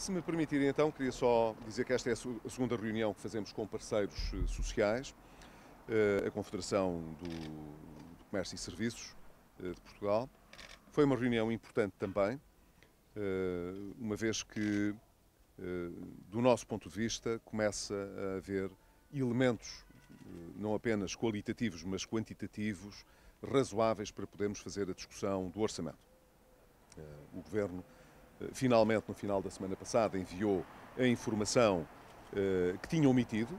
Se me permitirem, então, queria só dizer que esta é a segunda reunião que fazemos com parceiros sociais, a Confederação do Comércio e Serviços de Portugal. Foi uma reunião importante também, uma vez que, do nosso ponto de vista, começa a haver elementos, não apenas qualitativos, mas quantitativos, razoáveis para podermos fazer a discussão do orçamento. O Governo, finalmente, no final da semana passada, enviou a informação que tinha omitido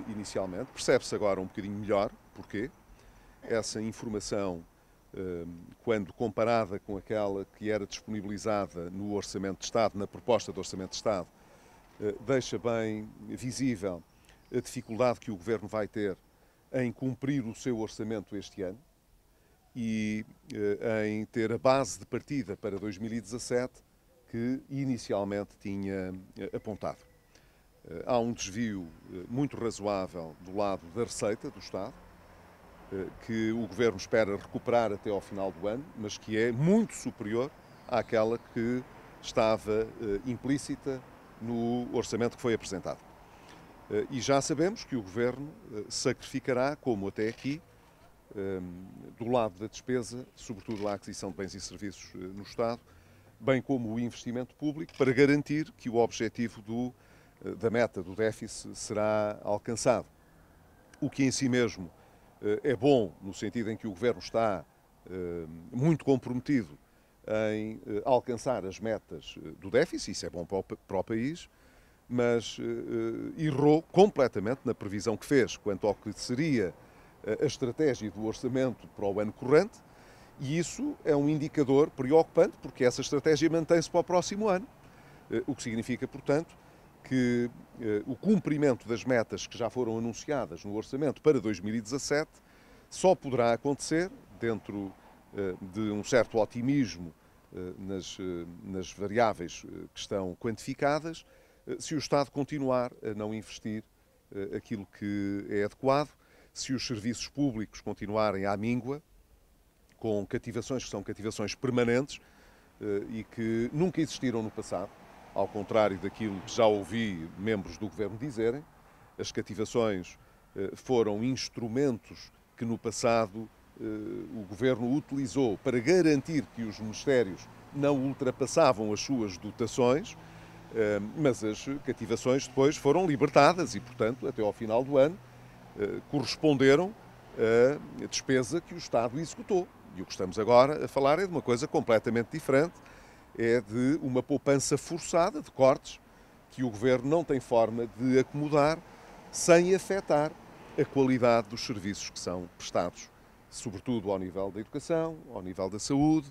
inicialmente. Percebe-se agora um bocadinho melhor porquê. Essa informação, quando comparada com aquela que era disponibilizada no Orçamento de Estado, na proposta do Orçamento de Estado, deixa bem visível a dificuldade que o Governo vai ter em cumprir o seu orçamento este ano e em ter a base de partida para 2017 que inicialmente tinha apontado. Há um desvio muito razoável do lado da receita do Estado, que o Governo espera recuperar até ao final do ano, mas que é muito superior àquela que estava implícita no orçamento que foi apresentado. E já sabemos que o Governo sacrificará, como até aqui, do lado da despesa, sobretudo a aquisição de bens e serviços no Estado, bem como o investimento público, para garantir que o objetivo da meta do déficit será alcançado. O que em si mesmo é bom, no sentido em que o Governo está muito comprometido em alcançar as metas do déficit, isso é bom para o país, mas errou completamente na previsão que fez quanto ao que seria a estratégia do orçamento para o ano corrente, e isso é um indicador preocupante, porque essa estratégia mantém-se para o próximo ano, o que significa, portanto, que o cumprimento das metas que já foram anunciadas no orçamento para 2017 só poderá acontecer, dentro de um certo otimismo nas variáveis que estão quantificadas, se o Estado continuar a não investir aquilo que é adequado, se os serviços públicos continuarem à míngua, com cativações que são cativações permanentes e que nunca existiram no passado, ao contrário daquilo que já ouvi membros do Governo dizerem. As cativações foram instrumentos que no passado o Governo utilizou para garantir que os ministérios não ultrapassavam as suas dotações, mas as cativações depois foram libertadas e, portanto, até ao final do ano, corresponderam à despesa que o Estado executou. E o que estamos agora a falar é de uma coisa completamente diferente, é de uma poupança forçada, de cortes, que o Governo não tem forma de acomodar sem afetar a qualidade dos serviços que são prestados, sobretudo ao nível da educação, ao nível da saúde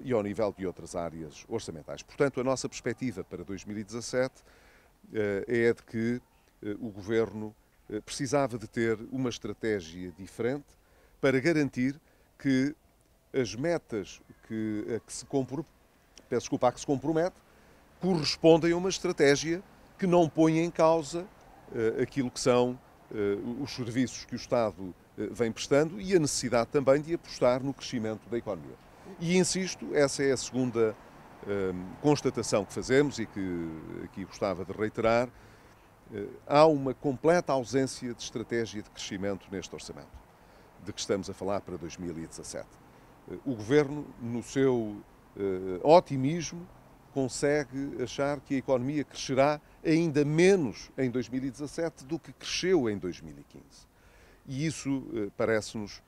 e ao nível de outras áreas orçamentais. Portanto, a nossa perspectiva para 2017 é de que o Governo precisava de ter uma estratégia diferente para garantir que as metas a que se compromete correspondem a uma estratégia que não põe em causa aquilo que são os serviços que o Estado vem prestando e a necessidade também de apostar no crescimento da economia. E insisto, essa é a segunda constatação que fazemos e que aqui gostava de reiterar. Há uma completa ausência de estratégia de crescimento neste orçamento, de que estamos a falar para 2017. O Governo, no seu otimismo, consegue achar que a economia crescerá ainda menos em 2017 do que cresceu em 2015. E isso parece-nos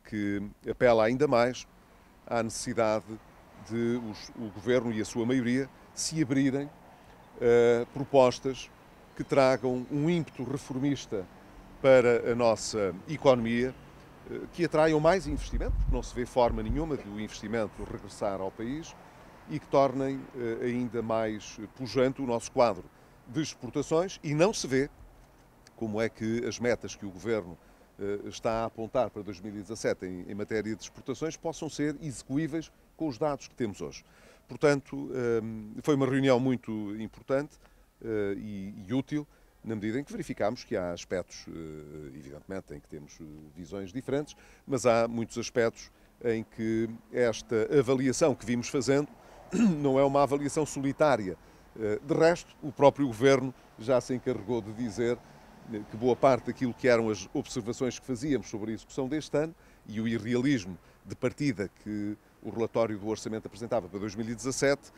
que apela ainda mais à necessidade de o Governo e a sua maioria se abrirem a propostas que tragam um ímpeto reformista para a nossa economia, que atraiam mais investimento, porque não se vê forma nenhuma do investimento regressar ao país, e que tornem ainda mais pujante o nosso quadro de exportações, e não se vê como é que as metas que o Governo está a apontar para 2017 em matéria de exportações possam ser execuíveis com os dados que temos hoje. Portanto, foi uma reunião muito importante e útil, na medida em que verificámos que há aspectos, evidentemente, em que temos visões diferentes, mas há muitos aspectos em que esta avaliação que vimos fazendo não é uma avaliação solitária De resto, o próprio Governo já se encarregou de dizer que boa parte daquilo que eram as observações que fazíamos sobre a execução deste ano e o irrealismo de partida que o relatório do Orçamento apresentava para 2017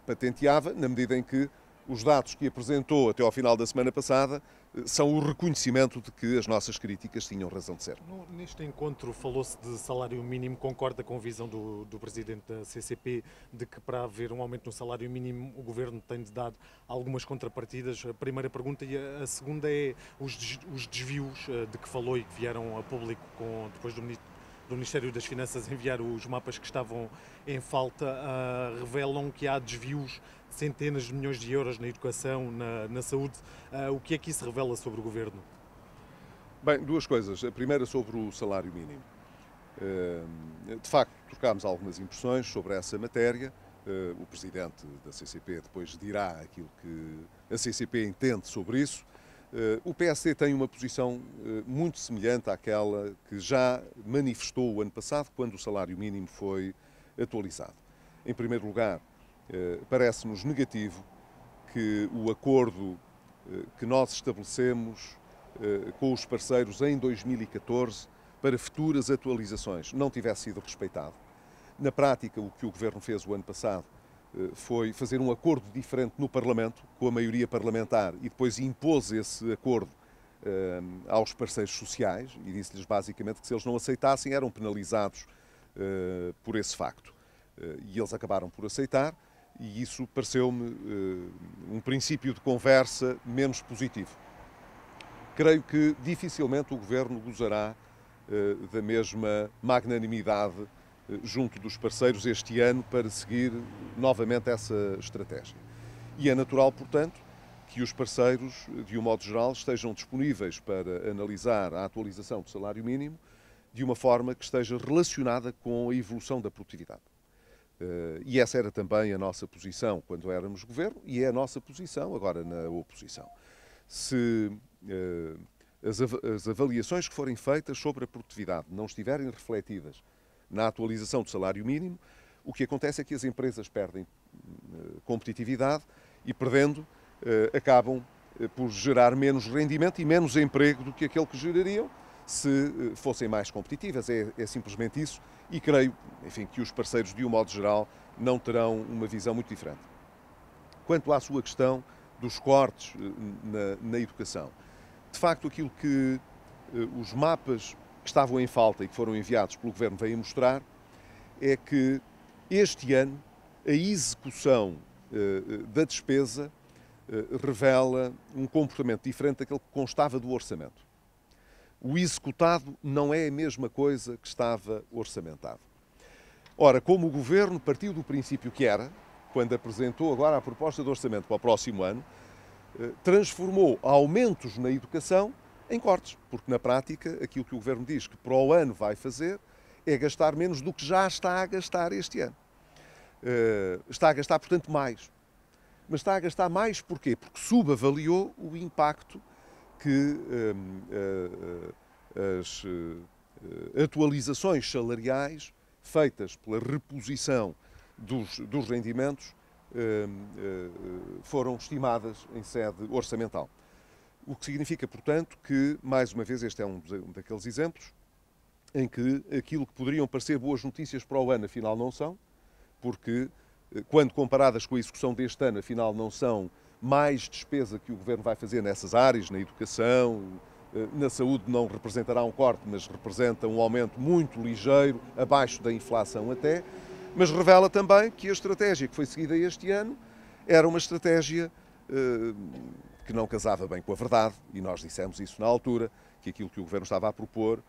patenteava, na medida em que os dados que apresentou até ao final da semana passada são o reconhecimento de que as nossas críticas tinham razão de ser. Neste encontro falou-se de salário mínimo. Concorda com a visão do Presidente da CCP de que para haver um aumento no salário mínimo o Governo tem de dar algumas contrapartidas? A primeira pergunta. E a segunda é os desvios de que falou e que vieram a público depois do Ministério das Finanças enviar os mapas que estavam em falta, revelam que há desvios de centenas de milhões de euros na educação, na saúde. O que é que isso revela sobre o Governo? Bem, duas coisas. A primeira sobre o salário mínimo. De facto, trocámos algumas impressões sobre essa matéria. O Presidente da CCP depois dirá aquilo que a CCP entende sobre isso. O PSD tem uma posição muito semelhante àquela que já manifestou o ano passado, quando o salário mínimo foi atualizado. Em primeiro lugar, parece-nos negativo que o acordo que nós estabelecemos com os parceiros em 2014 para futuras atualizações não tivesse sido respeitado. Na prática, o que o Governo fez o ano passado foi fazer um acordo diferente no Parlamento, com a maioria parlamentar, e depois impôs esse acordo aos parceiros sociais e disse-lhes basicamente que se eles não aceitassem eram penalizados por esse facto. E eles acabaram por aceitar e isso pareceu-me um princípio de conversa menos positivo. Creio que dificilmente o Governo gozará da mesma magnanimidade junto dos parceiros este ano para seguir novamente essa estratégia. E é natural, portanto, que os parceiros, de um modo geral, estejam disponíveis para analisar a atualização do salário mínimo de uma forma que esteja relacionada com a evolução da produtividade. E essa era também a nossa posição quando éramos governo e é a nossa posição agora na oposição. Se as avaliações que forem feitas sobre a produtividade não estiverem refletidas na atualização do salário mínimo, o que acontece é que as empresas perdem competitividade e, perdendo, acabam por gerar menos rendimento e menos emprego do que aquele que gerariam se fossem mais competitivas. É simplesmente isso e creio, enfim, que os parceiros, de um modo geral, não terão uma visão muito diferente. Quanto à sua questão dos cortes na educação, de facto, aquilo que os mapas que estavam em falta e que foram enviados pelo Governo vêm mostrar é que este ano a execução da despesa revela um comportamento diferente daquele que constava do orçamento. O executado não é a mesma coisa que estava orçamentado. Ora, como o Governo partiu do princípio que era, quando apresentou agora a proposta de orçamento para o próximo ano, transformou aumentos na educação em cortes, porque na prática aquilo que o Governo diz que para o ano vai fazer é gastar menos do que já está a gastar este ano. Está a gastar, portanto, mais. Mas está a gastar mais porquê? Porque subavaliou o impacto que as atualizações salariais feitas pela reposição dos rendimentos foram estimadas em sede orçamental. O que significa, portanto, que, mais uma vez, este é um daqueles exemplos em que aquilo que poderiam parecer boas notícias para o ano, afinal não são, porque, quando comparadas com a execução deste ano, afinal não são mais despesa que o Governo vai fazer nessas áreas, na educação, na saúde não representará um corte, mas representa um aumento muito ligeiro, abaixo da inflação até, mas revela também que a estratégia que foi seguida este ano era uma estratégia que não casava bem com a verdade, e nós dissemos isso na altura, que aquilo que o Governo estava a propor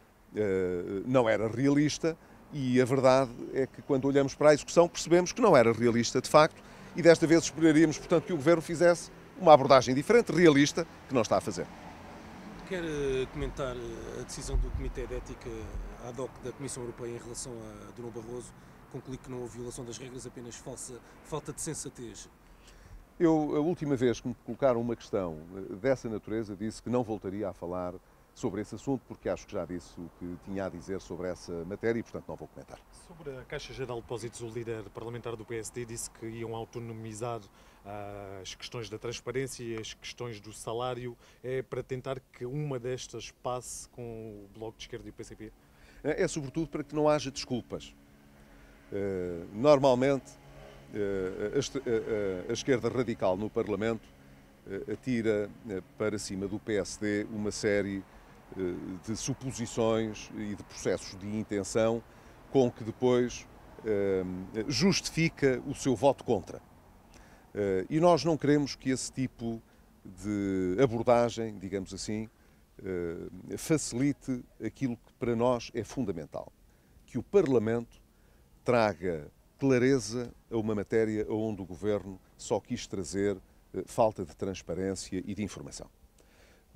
não era realista, e a verdade é que quando olhamos para a execução percebemos que não era realista de facto, e desta vez esperaríamos, portanto, que o Governo fizesse uma abordagem diferente, realista, que não está a fazer. Quer comentar a decisão do Comitê de Ética ad hoc da Comissão Europeia em relação a Durão Barroso? Conclui que não houve violação das regras, apenas falta de sensatez. Eu, a última vez que me colocaram uma questão dessa natureza, disse que não voltaria a falar sobre esse assunto, porque acho que já disse o que tinha a dizer sobre essa matéria e, portanto, não vou comentar. Sobre a Caixa Geral de Depósitos, o líder parlamentar do PSD disse que iam autonomizar as questões da transparência e as questões do salário. É para tentar que uma destas passe com o Bloco de Esquerda e o PCP? É sobretudo para que não haja desculpas. Normalmente, a esquerda radical no Parlamento atira para cima do PSD uma série de suposições e de processos de intenção com que depois justifica o seu voto contra. E nós não queremos que esse tipo de abordagem, digamos assim, facilite aquilo que para nós é fundamental, que o Parlamento traga clareza a uma matéria onde o Governo só quis trazer falta de transparência e de informação.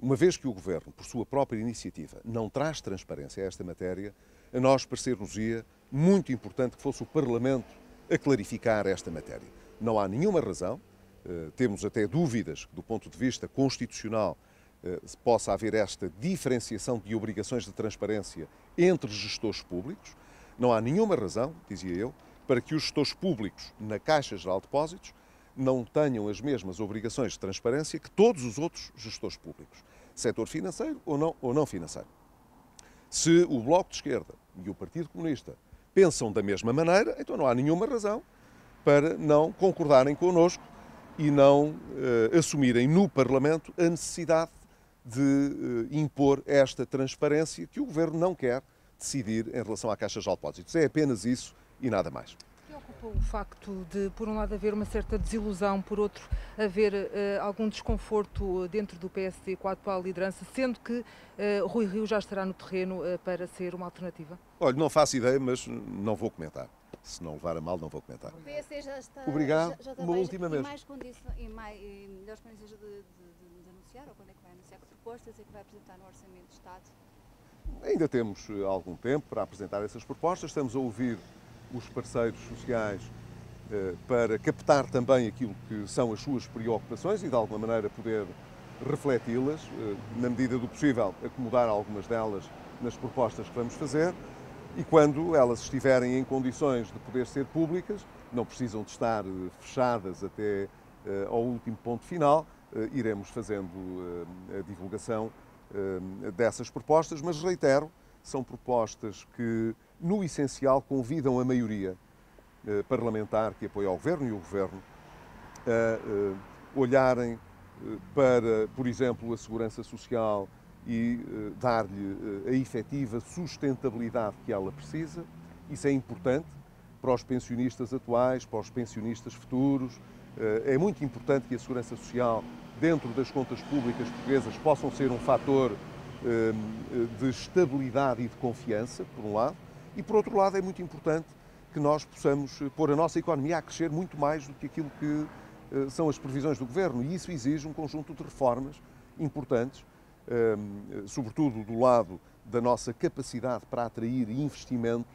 Uma vez que o Governo, por sua própria iniciativa, não traz transparência a esta matéria, a nós parecer-nos-ia muito importante que fosse o Parlamento a clarificar esta matéria. Não há nenhuma razão, temos até dúvidas que, do ponto de vista constitucional, possa haver esta diferenciação de obrigações de transparência entre gestores públicos. Não há nenhuma razão, dizia eu, para que os gestores públicos na Caixa Geral de Depósitos não tenham as mesmas obrigações de transparência que todos os outros gestores públicos, setor financeiro ou não financeiro. Se o Bloco de Esquerda e o Partido Comunista pensam da mesma maneira, então não há nenhuma razão para não concordarem connosco e não assumirem no Parlamento a necessidade de impor esta transparência que o Governo não quer decidir em relação à Caixa Geral de Depósitos. É apenas isso e nada mais. Preocupa o facto de, por um lado, haver uma certa desilusão, por outro, haver algum desconforto dentro do PSD com a atual liderança, sendo que Rui Rio já estará no terreno para ser uma alternativa? Olha, não faço ideia, mas não vou comentar. Se não levar a mal, não vou comentar. O PSD já está, Obrigado. Já está Uma última vez. Em melhores condições de anunciar, ou quando é que vai anunciar, que propostas é que vai apresentar no Orçamento de Estado? Ainda temos algum tempo para apresentar essas propostas. Estamos a ouvir os parceiros sociais para captar também aquilo que são as suas preocupações e, de alguma maneira, poder refleti-las, na medida do possível, acomodar algumas delas nas propostas que vamos fazer. E quando elas estiverem em condições de poder ser públicas, não precisam de estar fechadas até ao último ponto final, iremos fazendo a divulgação dessas propostas, mas reitero, são propostas que, no essencial, convidam a maioria parlamentar que apoia o Governo e o Governo a olharem para, por exemplo, a segurança social e dar-lhe a efetiva sustentabilidade que ela precisa. Isso é importante para os pensionistas atuais, para os pensionistas futuros. É muito importante que a segurança social, dentro das contas públicas portuguesas, possam ser um fator de estabilidade e de confiança, por um lado, e por outro lado é muito importante que nós possamos pôr a nossa economia a crescer muito mais do que aquilo que são as previsões do Governo, e isso exige um conjunto de reformas importantes, sobretudo do lado da nossa capacidade para atrair investimento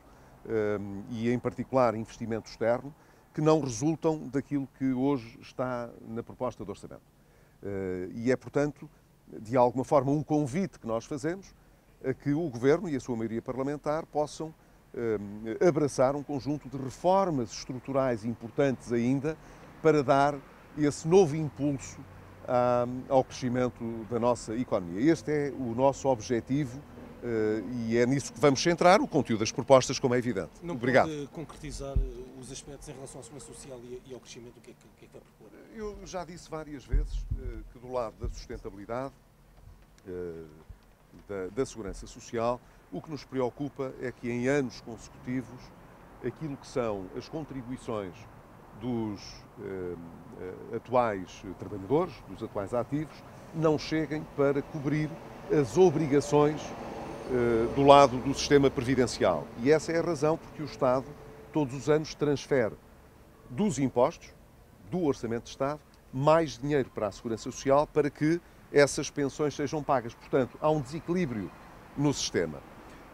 e, em particular, investimento externo, que não resultam daquilo que hoje está na proposta de orçamento. E é, portanto, de alguma forma, um convite que nós fazemos a que o Governo e a sua maioria parlamentar possam abraçar um conjunto de reformas estruturais importantes ainda para dar esse novo impulso ao crescimento da nossa economia. Este é o nosso objetivo e é nisso que vamos centrar o conteúdo das propostas, como é evidente. Não Obrigado. pode concretizar os aspectos em relação à segurança social e ao crescimento? O que é que vai propor? Eu já disse várias vezes que do lado da sustentabilidade, da segurança social, o que nos preocupa é que em anos consecutivos aquilo que são as contribuições dos atuais trabalhadores, dos atuais ativos, não cheguem para cobrir as obrigações do lado do sistema previdencial. E essa é a razão porque o Estado, todos os anos, transfere dos impostos, do Orçamento de Estado, mais dinheiro para a Segurança Social para que essas pensões sejam pagas. Portanto, há um desequilíbrio no sistema,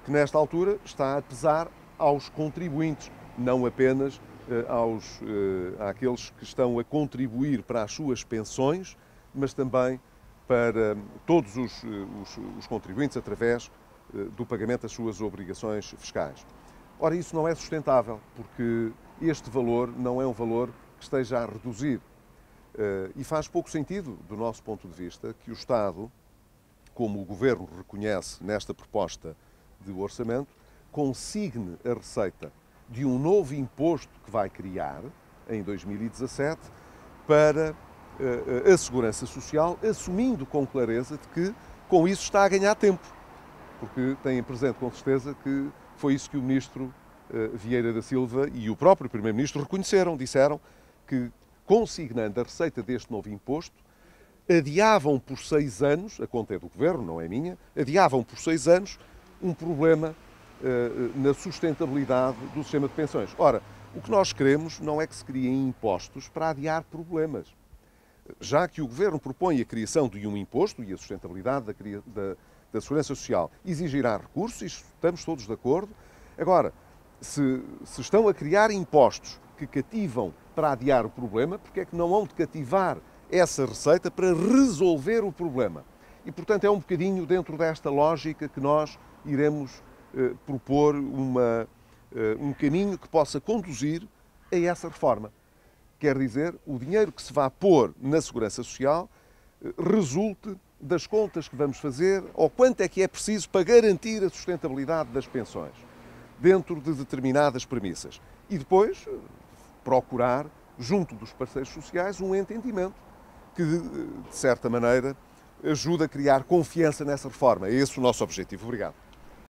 que nesta altura está a pesar aos contribuintes, não apenas àqueles que estão a contribuir para as suas pensões, mas também para todos os contribuintes através do pagamento das suas obrigações fiscais. Ora, isso não é sustentável, porque este valor não é um valor que esteja a reduzir. E faz pouco sentido, do nosso ponto de vista, que o Estado, como o Governo reconhece nesta proposta de orçamento, consigne a receita de um novo imposto que vai criar em 2017 para a Segurança Social, assumindo com clareza de que com isso está a ganhar tempo, porque têm presente com certeza que foi isso que o Ministro Vieira da Silva e o próprio Primeiro-Ministro reconheceram, disseram que, consignando a receita deste novo imposto, adiavam por 6 anos, a conta é do Governo, não é minha, adiavam por 6 anos um problema na sustentabilidade do sistema de pensões. Ora, o que nós queremos não é que se criem impostos para adiar problemas. Já que o Governo propõe a criação de um imposto e a sustentabilidade da Segurança Social exigirá recursos, e estamos todos de acordo. Agora, se estão a criar impostos que cativam para adiar o problema, porque é que não hão de cativar essa receita para resolver o problema? E, portanto, é um bocadinho dentro desta lógica que nós iremos propor um caminho que possa conduzir a essa reforma. Quer dizer, o dinheiro que se vai pôr na Segurança Social resulte das contas que vamos fazer ou quanto é que é preciso para garantir a sustentabilidade das pensões, dentro de determinadas premissas. E depois procurar, junto dos parceiros sociais, um entendimento que, de certa maneira, ajude a criar confiança nessa reforma. É esse o nosso objetivo. Obrigado.